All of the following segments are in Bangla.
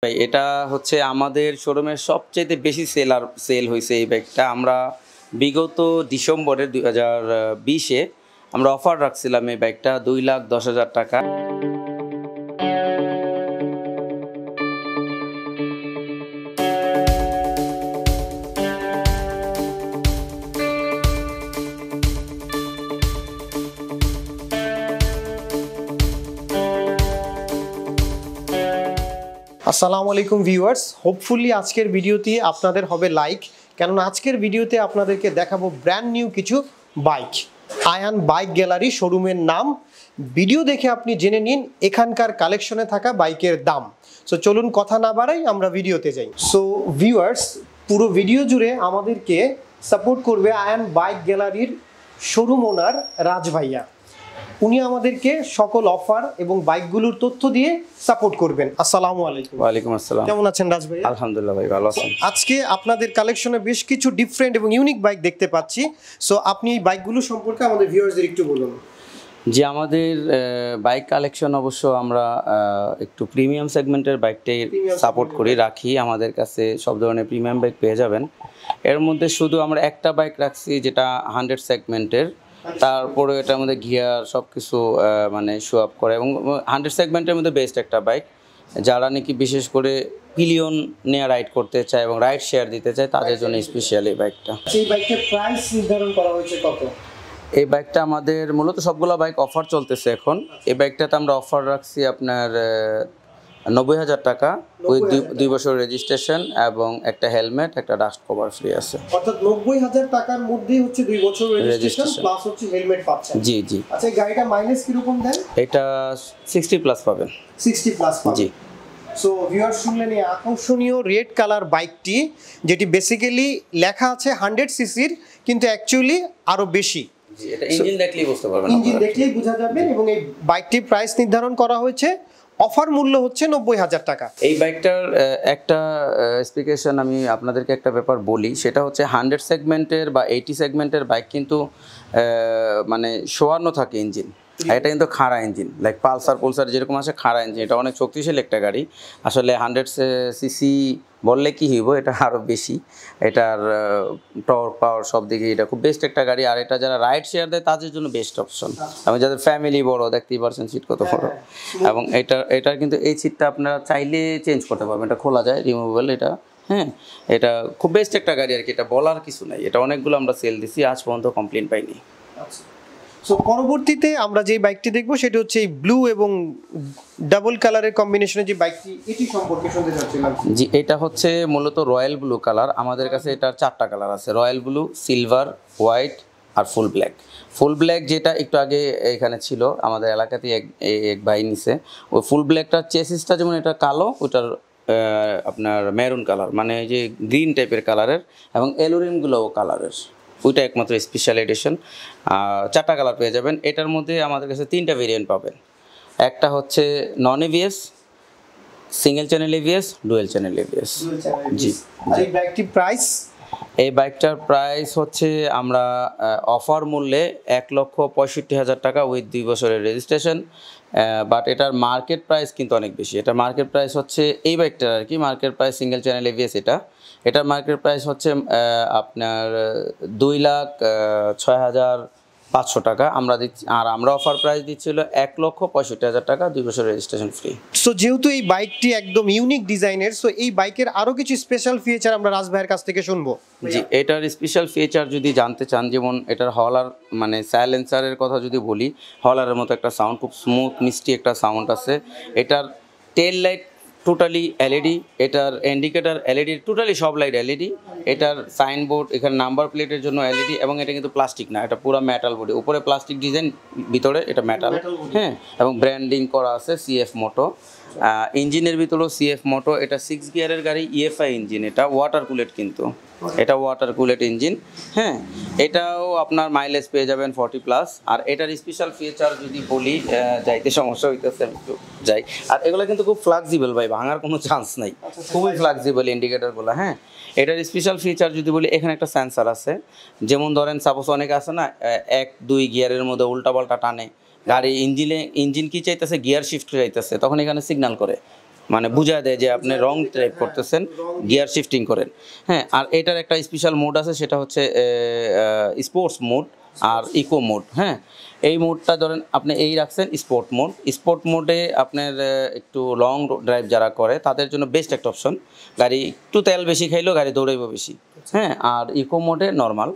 ভাই এটা হচ্ছে আমাদের শোরুমের সবচাইতে বেশি সেল হয়েছে এই ব্যাগটা। আমরা বিগত ডিসেম্বরের 2020-এ আমরা অফার রাখছিলাম এই ব্যাগটা 2,10,000 টাকা। আসসালামু আলাইকুম ভিউয়ার্স, হোপফুলি আজকের ভিডিওটি আপনাদের হবে লাইক, কেননা আজকের ভিডিওতে আপনাদেরকে দেখাবো ব্র্যান্ড নিউ কিছু বাইক। আয়ান বাইক গ্যালারি শোরুমের নাম। ভিডিও দেখে আপনি জেনে নিন এখানকার কালেকশনে থাকা বাইকের দাম। সো চলুন কথা না বাড়াই আমরা ভিডিওতে যাই। সো ভিউয়ার্স, পুরো ভিডিও জুড়ে আমাদেরকে সাপোর্ট করবে আয়ান বাইক গ্যালারির শোরুম ওনার রাজ ভাইয়া। উনি আমাদেরকে সকল অফার এবং বাইকগুলোর তথ্য দিয়ে সাপোর্ট করবেন। আসসালামু আলাইকুম। ওয়ালাইকুম আসসালাম। কেমন আছেন রাজ ভাই? আলহামদুলিল্লাহ ভাই, ভালো আছেন। আজকে আপনাদের কালেকশনে বেশ কিছু ডিফারেন্ট এবং ইউনিক বাইক দেখতে পাচ্ছি। সো আপনি এই বাইকগুলো সম্পর্কে আমাদের ভিউয়ার্সদের একটু বলুন। যে আমাদের বাইক কালেকশন অবশ্য আমরা একটু প্রিমিয়াম সেগমেন্টের বাইকটাই সাপোর্ট করি রাখি। আমাদের কাছে সব ধরনের প্রিমিয়াম বাইক পেয়ে যাবেন। এর মধ্যে শুধু আমরা একটা বাইক রাখছি যেটা 100 সেগমেন্টের, তারপরে এটার মধ্যে গিয়ার সব কিছু মানে শো আপ করে এবং 100 সেগমেন্টের মধ্যে বেস্ট একটা বাইক। যারা নাকি বিশেষ করে পিলিয়ন নিয়ে রাইড করতে চায় এবং রাইড শেয়ার দিতে চায় তাদের জন্য স্পেশাল এই বাইকটা। এই বাইকের প্রাইস নির্ধারণ করা হয়েছে কত? এই বাইকটা আমাদের মূলত সবগুলো বাইক অফার চলতেছে এখন। এই বাইকটাতে আমরা অফার রাখছি আপনার 90,000 টাকা উইথ 2 বছর রেজিস্ট্রেশন এবং একটা হেলমেট, একটা ডাস্ট কভার ফ্রি আছে। অর্থাৎ 90,000 টাকার মধ্যেই হচ্ছে 2 বছর রেজিস্ট্রেশন প্লাস হচ্ছে হেলমেট পাচ্ছেন। জি জি। আচ্ছা, গাড়িটা মাইলেজ কি রকম দেন? এটা 60 প্লাস পাবেন। 60 প্লাস পাবেন। জি। সো ভিউয়ার্স, শুনলেন এই আকর্ষণীয় রেড কালার বাইকটি, যেটি বেসিক্যালি লেখা আছে 100 সিসির, কিন্তু অ্যাকচুয়ালি আরো বেশি। জি, এটা ইঞ্জিন দেখলেই বুঝতে পারবেন। ইঞ্জিন দেখলেই বোঝা যাবে। এবং এই বাইকটির প্রাইস নির্ধারণ করা হয়েছে, অফার মূল্য হচ্ছে 90,000 টাকা। এই বাইকটার একটা স্পেসিফিকেশন আমি আপনাদেরকে একটা ব্যাপার বলি, সেটা হচ্ছে 100 সেগমেন্টের বা 80 সেগমেন্টের বাইক কিন্তু মানে শোয়ানো থাকে ইঞ্জিন। এটা কিন্তু খাড়া ইঞ্জিন, লাইক পালসার যেরকম আছে খাড়া ইঞ্জিন। এটা অনেক শক্তিশালী একটা গাড়ি। আসলে 100 সিসি বললে কি হইব, এটা আরও বেশি। এটার টর্ক পাওয়ার সব দিকে এটা খুব বেস্ট একটা গাড়ি। আর এটা যারা রাইড শেয়ার দেয় তাদের জন্য বেস্ট অপশন। এবং যাদের ফ্যামিলি বড়, দেখতেই পারছেন সিট কত বড়। এবং এটার কিন্তু এই সিটটা আপনারা চাইলে চেঞ্জ করতে পারবেন, এটা খোলা যায়, রিমুভেবল এটা। হ্যাঁ, এটা খুব বেস্ট একটা গাড়ি আর কি, এটা বলার কিছু নাই। এটা অনেকগুলো আমরা সেল দিছি, আজ পর্যন্ত কমপ্লেন পাইনি। সো পরবর্তীতে আমরা যে বাইকটি দেখবো সেটা হচ্ছে এই ব্লু এবং ডাবল কালারের কম্বিনেশনে যে বাইকটি, এটি সম্পর্কে শুনতে চাচ্ছিলাম। জি, এটা হচ্ছে মূলত রয়্যাল ব্লু কালার। আমাদের কাছে এটার 4টা কালার আছে, রয়্যাল ব্লু, সিলভার, হোয়াইট আর ফুল ব্ল্যাক। ফুল ব্ল্যাক যেটা একটু আগে এখানে ছিল আমাদের এলাকাতেই এক ভাই নিছে। ওই ফুল ব্ল্যাকটার চেসিসটা যেমন এটা কালো, ওইটার আপনার মেরুন কালার, মানে যে গ্রিন টাইপের কালারের, এবং এলোরিনগুলোও কালারের। ওইটা একমাত্র স্পেশাল এডিশন। 4টা কালার পেয়ে যাবেন। এটার মধ্যে আমাদের কাছে 3টা ভেরিয়েন্ট পাবেন। একটা হচ্ছে non ABS, single channel ABS, dual channel ABS. জি। এই বাইকটির প্রাইস? এই বাইকটার প্রাইস হচ্ছে আমরা অফার মূল্যে 1,65,000 টাকা উইথ 2 বছরের রেজিস্ট্রেশন। বাট এটার মার্কেট প্রাইস কিন্তু অনেক বেশি। এটার মার্কেট প্রাইস হচ্ছে এই বাইকটার আর কি, market price single channel ABS এটার মার্কেট প্রাইস হচ্ছে আপনার 2,06,500 টাকা আমরা দিচ্ছি। আর আমরা অফার প্রাইস দিচ্ছিল 1,65,000 টাকা, 2 বছর রেজিস্ট্রেশন ফ্রি। সো যেহেতু এই বাইকটি একদম ইউনিক ডিজাইনের, সো এই বাইকের আরো কিছু স্পেশাল ফিচার আমরা রাজ ভাইয়ের কাছ থেকে শুনবো। জি, এটার স্পেশাল ফিচার যদি জানতে চান, যেমন এটার হলার মানে সাইলেন্সারের কথা যদি বলি, হলারের মতো একটা সাউন্ড, খুব স্মুথ মিষ্টি একটা সাউন্ড আছে। এটার টেল লাইট টোটালি এলইডি, এটার ইন্ডিকেটার এলইডি, টোটালি সব লাইট এলইডি। এটার সাইনবোর্ড, এখানে নাম্বার প্লেটের জন্য এলইডি। এবং এটা কিন্তু প্লাস্টিক না, এটা পুরো মেটাল বডি, উপরে প্লাস্টিক ডিজাইন, ভিতরে এটা মেটাল। হ্যাঁ, এবং ব্র্যান্ডিং করা আছে সিএফ মোটো। ইঞ্জিনের ভিতরেও সিএফ মোটো। এটা 6 গিয়ারের গাড়ি, ইএফআই ইঞ্জিন। এটা ওয়াটার কুলেট, কিন্তু এটা ওয়াটার কুলেট ইঞ্জিন। হ্যাঁ, এটাও আপনার মাইলেজ পেয়ে যাবেন 40 প্লাস। আর এটার স্পেশাল ফিচার যদি বলি, যাইতে সমস্যা হইতেছে, একটু যাই। আর এগুলো কিন্তু খুব ফ্লেক্সিবল ভাই, ভাঙার কোনো চান্স নাই, খুবই ফ্লেক্সিবল ইন্ডিকেটারগুলো। হ্যাঁ, এটার স্পেশাল ফিচার যদি বলি, এখানে একটা সেন্সার আছে। যেমন ধরেন সাপোজ অনেকে আছে না 1-2 গিয়ারের মধ্যে উল্টাপাল্টা টানে গাড়ি, ইঞ্জিন কি চাইতেছে, গিয়ার শিফট চাইতেছে, তখন এখানে সিগন্যাল করে মানে বুঝা দেয় যে আপনি রং ড্রাইভ করতেছেন, গিয়ার শিফটিং করেন। হ্যাঁ, আর এটার একটা স্পেশাল মোড আছে, সেটা হচ্ছে স্পোর্টস মোড আর ইকো মোড। হ্যাঁ, এই মোডটা ধরেন আপনি এই রাখছেন স্পোর্ট মোড। স্পোর্ট মোডে আপনার একটু লং ড্রাইভ যারা করে তাদের জন্য বেস্ট একটা অপশন। গাড়ি একটু তেল বেশি খাইলেও গাড়ি দৌড়াইব বেশি। হ্যাঁ, আর ইকো মোডে নর্মাল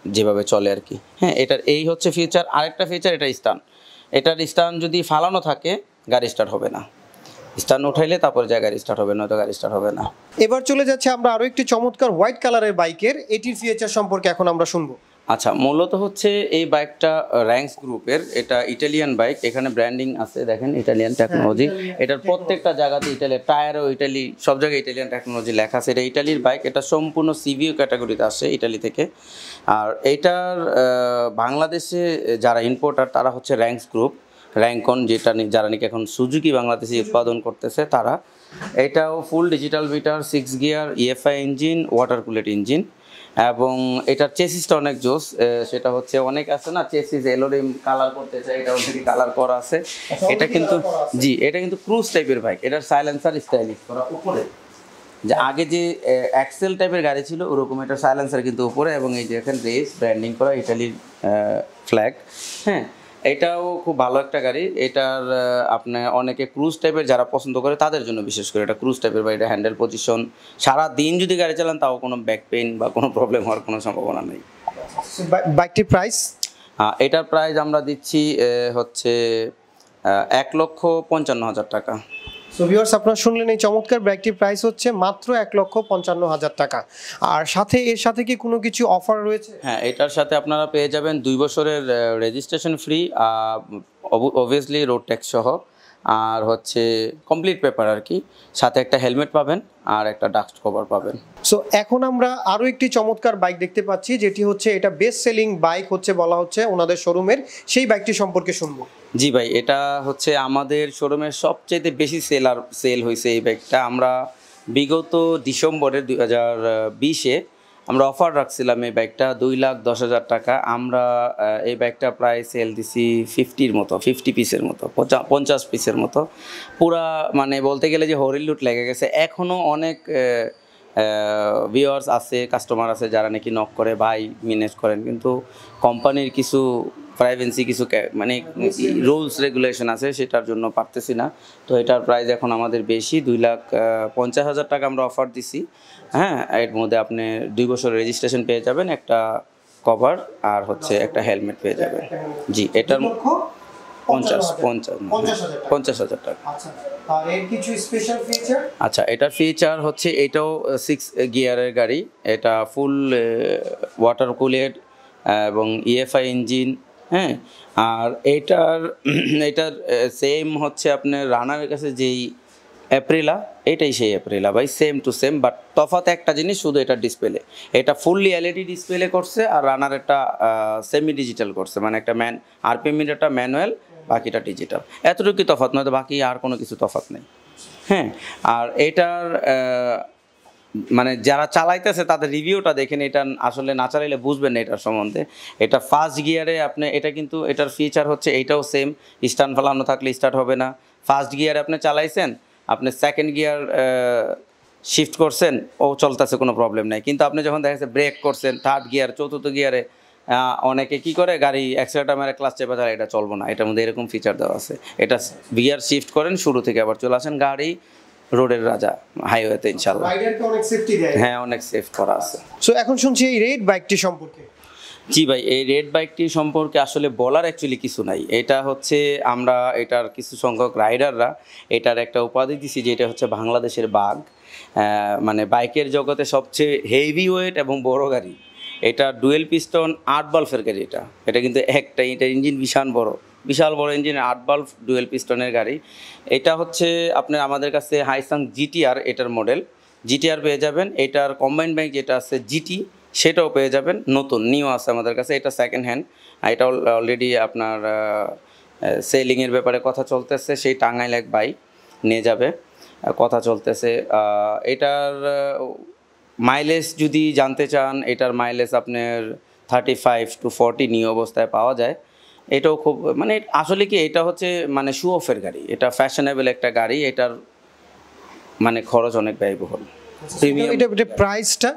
যেভাবে চলে আর কি। হ্যাঁ, এটার এই হচ্ছে ফিচার। আরেকটা ফিচার, এটা স্টান। এটার স্টান যদি ফালানো থাকে গাড়ি স্টার্ট হবে না, স্টান উঠাইলে তারপরে যা গাড়ি স্টার্ট হবে, নয়তো গাড়ি স্টার্ট হবে না। এবার চলে যাচ্ছে আমরা আরো একটি চমৎকার হোয়াইট কালারের বাইকের, এটির ফিচার সম্পর্কে এখন আমরা শুনবো। আচ্ছা, মূলত হচ্ছে এই বাইকটা র্যাঙ্কস গ্রুপের, এটা ইটালিয়ান বাইক। এখানে ব্র্যান্ডিং আছে দেখেন, ইটালিয়ান টেকনোলজি। এটার প্রত্যেকটা জায়গাতে ইটালিয়ান, টায়ারও ইটালি, সব জায়গায় ইটালিয়ান টেকনোলজি লেখা আছে। এটা ইটালির বাইক, এটা সম্পূর্ণ সিভিও ক্যাটাগরিতে আসে ইটালি থেকে। আর এইটার বাংলাদেশে যারা ইম্পোর্টার তারা হচ্ছে র্যাঙ্কস গ্রুপ, র্যাঙ্কন, যেটা যারা নাকি এখন সুজুকি বাংলাদেশে উৎপাদন করতেছে তারা। এটাও full digital meter, 6 gear, EFI engine, water cooled engine. এবং এটার চেসিসটা অনেক জোস। সেটা হচ্ছে অনেক আছে না চেসিস এলোরিম কালার করতে চাই, এটা অলরেডি কালার করা আছে। এটা কিন্তু জি, এটা কিন্তু ক্রুজ টাইপের বাইক। এটার সাইলেন্সার স্টাইলিশ করা উপরে, যে আগে যে অ্যাক্সেল টাইপের গাড়ি ছিল ওরকম এটা সাইলেন্সার কিন্তু উপরে, এবং এই যে এখানে রেস ব্র্যান্ডিং করা ইটালির ফ্ল্যাগ। হ্যাঁ, এটাও খুব ভালো একটা গাড়ি। এটার আপনার অনেকে ক্রুজ টাইপের যারা পছন্দ করে তাদের জন্য বিশেষ করে এটা ক্রুজ টাইপের, বা এটা হ্যান্ডেল পজিশন, সারা দিন যদি গাড়ি চালান তাও কোনো ব্যাক পেইন বা কোনো প্রবলেম হওয়ার কোনো সম্ভাবনা নেই। বাইকটির প্রাইস? এটার প্রাইস আমরা দিচ্ছি হচ্ছে 1,55,000 টাকা। সো ভিউয়ার্স, আপনারা শুনলেন এই চমৎকার বাইকটির প্রাইস হচ্ছে মাত্র 1,55,000 টাকা। আর সাথে এর সাথে কি কোনো কিছু অফার রয়েছে? হ্যাঁ, এটার সাথে আপনারা পেয়ে যাবেন 2 বছরের registration free, obviously road tax সহ, আর হচ্ছে কমপ্লিট পেপার আর কি। সাথে একটা হেলমেট পাবেন আর একটা ডাস্ট কভার পাবেন। সো এখন আমরা আরো একটি চমৎকার বাইক দেখতে পাচ্ছি, যেটি হচ্ছে এটা বেস্ট সেলিং বাইক হচ্ছে বলা হচ্ছে ওনাদের শোরুমের, সেই বাইকটি সম্পর্কে শুনবো। জি ভাই, এটা হচ্ছে আমাদের শোরুমের সবচেয়ে বেশি সেল হয়েছে এই বাইকটা। আমরা বিগত ডিসেম্বরের 2020-এ আমরা অফার রাখছিলাম এই বাইকটা 2,10,000 টাকা। আমরা এই বাইকটা প্রায় সেল দিছি 50 পিসের মতো, 50 পিসের মতো। পুরা মানে বলতে গেলে যে হরিল লুট লেগে গেছে। এখনও অনেক ভিউয়ার্স আছে, কাস্টমার আছে যারা নাকি নক করে ভাই ম্যানেজ করেন, কিন্তু কোম্পানির কিছু প্রাইভেসি, কিছু মানে রুলস রেগুলেশন আছে, সেটার জন্য পারতেছি না। তো এটার প্রাইস এখন আমাদের বেশি, 2,50,000 টাকা আমরা অফার দিছি। হ্যাঁ, এর মধ্যে আপনি 2 বছর রেজিস্ট্রেশন পেয়ে যাবেন, একটা কভার আর হচ্ছে একটা হেলমেট পেয়ে যাবেন। জি, এটার 50,000 টাকা। আর এর কিছু স্পেশাল ফিচার? আচ্ছা, এটার ফিচার হচ্ছে এটাও 6 গিয়ারের গাড়ি। এটা ফুল ওয়াটার কুলেড এবং ইএফআই ইঞ্জিন। হ্যাঁ, আর এটার সেম হচ্ছে আপনার রানারের কাছে যেই অ্যাপ্রিলা, এটাই সেই অ্যাপ্রিলা ভাই, সেম টু সেম। বাট তফাৎ একটা জিনিস, শুধু এটা ডিসপ্লে, এটা ফুললি এলইডি ডিসপ্লে করছে, আর রানার একটা সেমি ডিজিটাল করছে, মানে একটা আরপিএম মিটারটা ম্যানুয়াল, বাকিটা ডিজিটাল। এতটুকুই তফাৎ, নয়তো বাকি আর কোনো কিছু তফাৎ নেই। হ্যাঁ, আর এটার মানে যারা চালাইতেছে তাদের রিভিউটা দেখেন, এটা আসলে না চালাইলে বুঝবেন না এটার সম্বন্ধে। এটা ফার্স্ট গিয়ারে আপনি, এটা কিন্তু এটার ফিচার হচ্ছে এইটাও সেম, স্টার্ট ফালানো থাকলে স্টার্ট হবে না। ফার্স্ট গিয়ারে আপনি চালাইছেন, আপনি সেকেন্ড গিয়ার শিফট করছেন, ও চলতেছে, কোনো প্রবলেম নাই। কিন্তু আপনি যখন দেখা যাচ্ছে ব্রেক করছেন থার্ড গিয়ার, চতুর্থ গিয়ারে, অনেকে কি করে গাড়ি অ্যাক্সিলেটর মেরে ক্লাচ চেপে চালায়, এটা চলবো না। এটার মধ্যে এরকম ফিচার দেওয়া আছে, এটা গিয়ার শিফট করেন, শুরু থেকে আবার চলে আসেন, গাড়ি রোডের রাজা হাইওয়েতে ইনশাআল্লাহ। রাইডারকে অনেক সেফটি দেয়। হ্যাঁ, অনেক সেফ করা আছে। সো এখন শুনছি এই রেড বাইকটি সম্পর্কে। জি ভাই, এই রেড বাইকটি সম্পর্কে আসলে বলার অ্যাকচুয়ালি কিছু নাই। এটা হচ্ছে আমরা এটার কিছু সংখ্যক রাইডাররা এটার একটা উপাধি দিছি, যে এটা হচ্ছে বাংলাদেশের বাঘ। মানে বাইকের জগতে সবচেয়ে হেভি ওয়েট এবং বড় গাড়ি। এটা ডুয়েল পিস্টন 8 বাল্বের গাড়ি। এটা কিন্তু এটা ইঞ্জিন বিশাল বড় ইঞ্জিন, 8 বাল্ব ডুয়েল পিস্টনের গাড়ি। এটা হচ্ছে আপনার আমাদের কাছে হাইসাং জিটিআর, এটার মডেল জিটিআর পেয়ে যাবেন। এটার কম্বাইন্ড বাইক যেটা আছে জিটি, সেটাও পেয়ে যাবেন, নতুন নিউ আছে আমাদের কাছে। এটা সেকেন্ড হ্যান্ড, এটা অলরেডি আপনার সেলিংয়ের ব্যাপারে কথা চলতেছে, সেই টাঙ্গাইল এক বাইক নিয়ে যাবে, কথা চলতেছে। এটার মাইলেজ যদি জানতে চান, এটার মাইলেজ আপনার 35 to 40 নিউ অবস্থায় পাওয়া যায়। এটাও খুব মানে আসলে কি, এটা হচ্ছে মানে শো অফের গাড়ি, এটা ফ্যাশনেবল একটা গাড়ি। এটার মানে খরচ অনেক ব্যয়বহুল। প্রিমিয়াম এটা প্রাইসটা?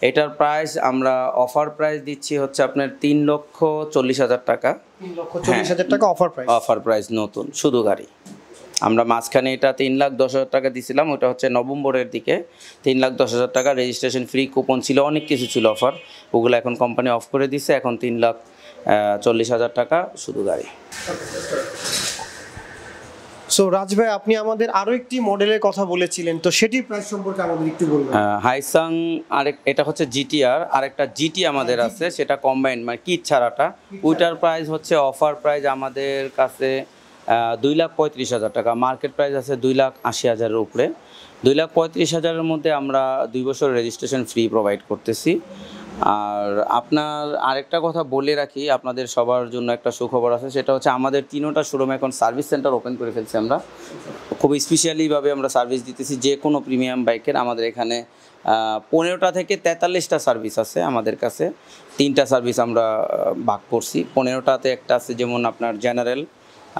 এটার প্রাইস আমরা অফার প্রাইস দিচ্ছি হচ্ছে আপনার 3,40,000 টাকা। 3,40,000 টাকা অফার প্রাইস? অফার প্রাইস নতুন শুধু গাড়ি। আমরা মাঝখানে এটা 3,10,000 টাকা দিছিলাম, ওটা হচ্ছে নভেম্বরের দিকে। 3,10,000 টাকা রেজিস্ট্রেশন ফ্রি, কুপন ছিল, অনেক কিছু ছিল অফার, ওগুলো এখন কোম্পানি অফ করে দিছে। এখন 3,40,000 টাকা শুধু গাড়ি। সো রাজ ভাই, আপনি আমাদের আরো একটি মডেলের কথা বলেছিলেন, তো সেটির প্রাইস সম্পর্কে আমাদের একটু বলবেন? হাইসাং এটা হচ্ছে জিটিআর, আরেকটা জিটি আমাদের আছে, সেটা কম্বাইন্ড মানে কিট ছাড়াটা। ওইটার প্রাইস হচ্ছে অফার প্রাইস আমাদের কাছে 2,35,000 টাকা। মার্কেট প্রাইস আছে 2,80,000-এর উপরে। 2,35,000-এর মধ্যে আমরা 2 বছর রেজিস্ট্রেশন ফ্রি প্রোভাইড করতেছি। আর আপনার আরেকটা কথা বলে রাখি, আপনাদের সবার জন্য একটা সুখবর আছে, সেটা হচ্ছে আমাদের 3টা শোরুমে এখন সার্ভিস সেন্টার ওপেন করে ফেলছি আমরা। খুব স্পেশালিভাবে আমরা সার্ভিস দিতেছি যে কোনো প্রিমিয়াম বাইকের। আমাদের এখানে 15টা থেকে 43টা সার্ভিস আছে আমাদের কাছে। 3টা সার্ভিস আমরা ভাগ করছি। 15টাতে একটা আছে যেমন আপনার জেনারেল,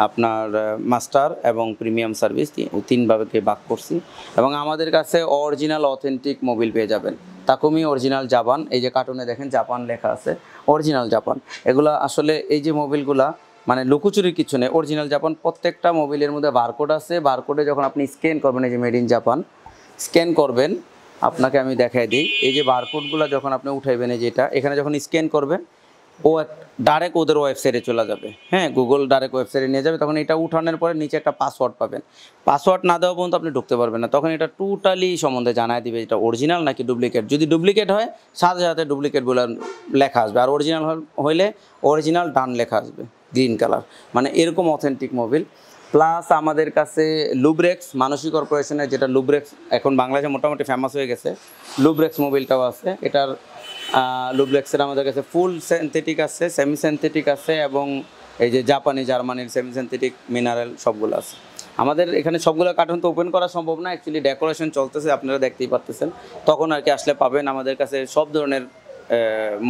আপনার মাস্টার এবং প্রিমিয়াম সার্ভিস, 3ভাবে ভাগ করছি। এবং আমাদের কাছে অরিজিনাল অথেন্টিক মোবিল পেয়ে যাবেন। তাকুমি অরিজিনাল জাপান, এই যে কার্টুনে দেখেন জাপান লেখা আছে, অরিজিনাল জাপান। এগুলা আসলে এই যে মোবিলগুলা মানে লুকোচুরির কিছু নেই, অরিজিনাল জাপান। প্রত্যেকটা মোবিলের মধ্যে বারকোড আছে, বারকোডে যখন আপনি স্ক্যান করবেন, এই যে মেড ইন জাপান স্ক্যান করবেন, আপনাকে আমি দেখাই দিই। এই যে বারকোডগুলো যখন আপনি উঠাইবেন, এই যেটা এখানে যখন স্ক্যান করবেন, ও ডাইরেক্ট ওদের ওয়েবসাইটে চলে যাবে। হ্যাঁ, গুগল ডাইরেক্ট ওয়েবসাইটে নিয়ে যাবে। তখন এটা উঠানোর পরে নিচে একটা পাসওয়ার্ড পাবেন। পাসওয়ার্ড না দেওয়া পর্যন্ত আপনি ঢুকতে পারবেন না। তখন এটা টোটালি সম্বন্ধে জানায় দিবে এটা অরিজিনাল নাকি ডুপ্লিকেট। যদি ডুপ্লিকেট হয় সাথে সাথে ডুপ্লিকেট বলে লেখা আসবে, আর অরিজিনাল হইলে অরিজিনাল ডান লেখা আসবে গ্রিন কালার। মানে এরকম অথেন্টিক মোবিল। প্লাস আমাদের কাছে লুব্রেক্স, মানসী কর্পোরেশনের যেটা লুব্রেক্স এখন বাংলাদেশে মোটামুটি ফেমাস হয়ে গেছে, লুব্রেক্স মোবিলটাও আছে। এটার লুব্রেক্সের আমাদের কাছে ফুল সিনথেটিক আছে, সেমি সিনথেটিক আছে, এবং এই যে জাপানি জার্মানির সেমি সিনথেটিক মিনারেল সবগুলো আছে আমাদের এখানে। সবগুলো কার্টুন তো ওপেন করা সম্ভব না, অ্যাকচুয়ালি ডেকোরেশন চলতেছে, আপনারা দেখতেই পাচ্ছেন। তখন আর কি আসলে পাবেন আমাদের কাছে সব ধরনের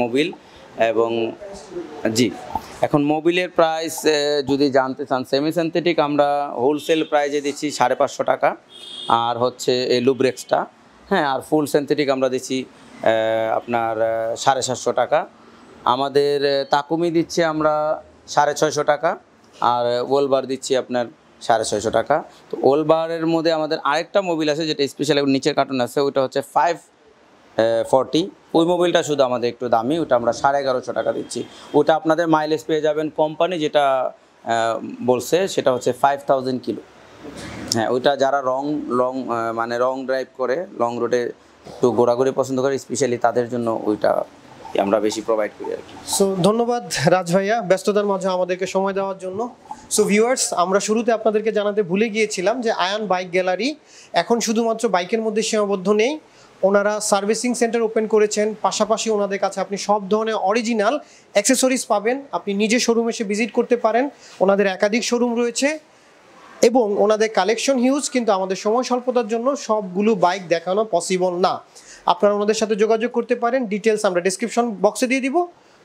মোবিল। এবং জি, এখন মোবিলের প্রাইস যদি জানতে চান, সেমি সিনথেটিক আমরা হোলসেল প্রাইজে দিচ্ছি 550 টাকা, আর হচ্ছে এই লুব্রেক্সটা, হ্যাঁ, আর ফুল সিনথেটিক আমরা দিচ্ছি আপনার 750 টাকা। আমাদের তাকুমি দিচ্ছি আমরা 650 টাকা, আর ওলবার দিচ্ছি আপনার 650 টাকা। তো ওলবারের মধ্যে আমাদের আরেকটা মোবিল আছে যেটা স্পেশাল নিচের কার্টুন আছে, ওইটা হচ্ছে 540। ওই মোবিলটা শুধু আমাদের একটু দামি, ওটা আমরা 1150 টাকা দিচ্ছি। ওটা আপনাদের মাইলেজ পেয়ে যাবেন, কোম্পানি যেটা বলছে সেটা হচ্ছে 5000 কিলো। হ্যাঁ, ওইটা যারা মানে লং ড্রাইভ করে, লং রুটে একটু ঘোরাঘুরি পছন্দ করে, স্পেশালি তাদের জন্য ওইটা আমরা বেশি প্রোভাইড করি আর কি। সো ধন্যবাদ রাজ ভাইয়া ব্যস্ততার মাঝে আমাদেরকে সময় দেওয়ার জন্য। সো ভিউয়ার্স, আমরা শুরুতে আপনাদেরকে জানাতে ভুলে গিয়েছিলাম যে আয়ান বাইক গ্যালারি এখন শুধুমাত্র বাইকের মধ্যে সীমাবদ্ধ নেই, ওনারা সার্ভিসিং সেন্টার ওপেন করেছেন। পাশাপাশি ওনাদের কাছে আপনি সব ধরনের অরিজিনাল অ্যাক্সেসরিজ পাবেন। আপনি নিজে শোরুমে এসে ভিজিট করতে পারেন, ওনাদের একাধিক শোরুম রয়েছে এবং ওনাদের কালেকশন হিউজ, কিন্তু আমাদের সময় স্বল্পতার জন্য সবগুলো বাইক দেখানো পসিবল না। আপনারা ওনাদের সাথে যোগাযোগ করতে পারেন, ডিটেলস আমরা ডিসক্রিপশন বক্সে দিয়ে দিব।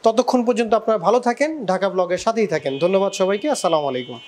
ততক্ষণ পর্যন্ত আপনারা ভালো থাকেন, ঢাকা ব্লগের সাথেই থাকেন। ধন্যবাদ সবাইকে, আসসালামু আলাইকুম।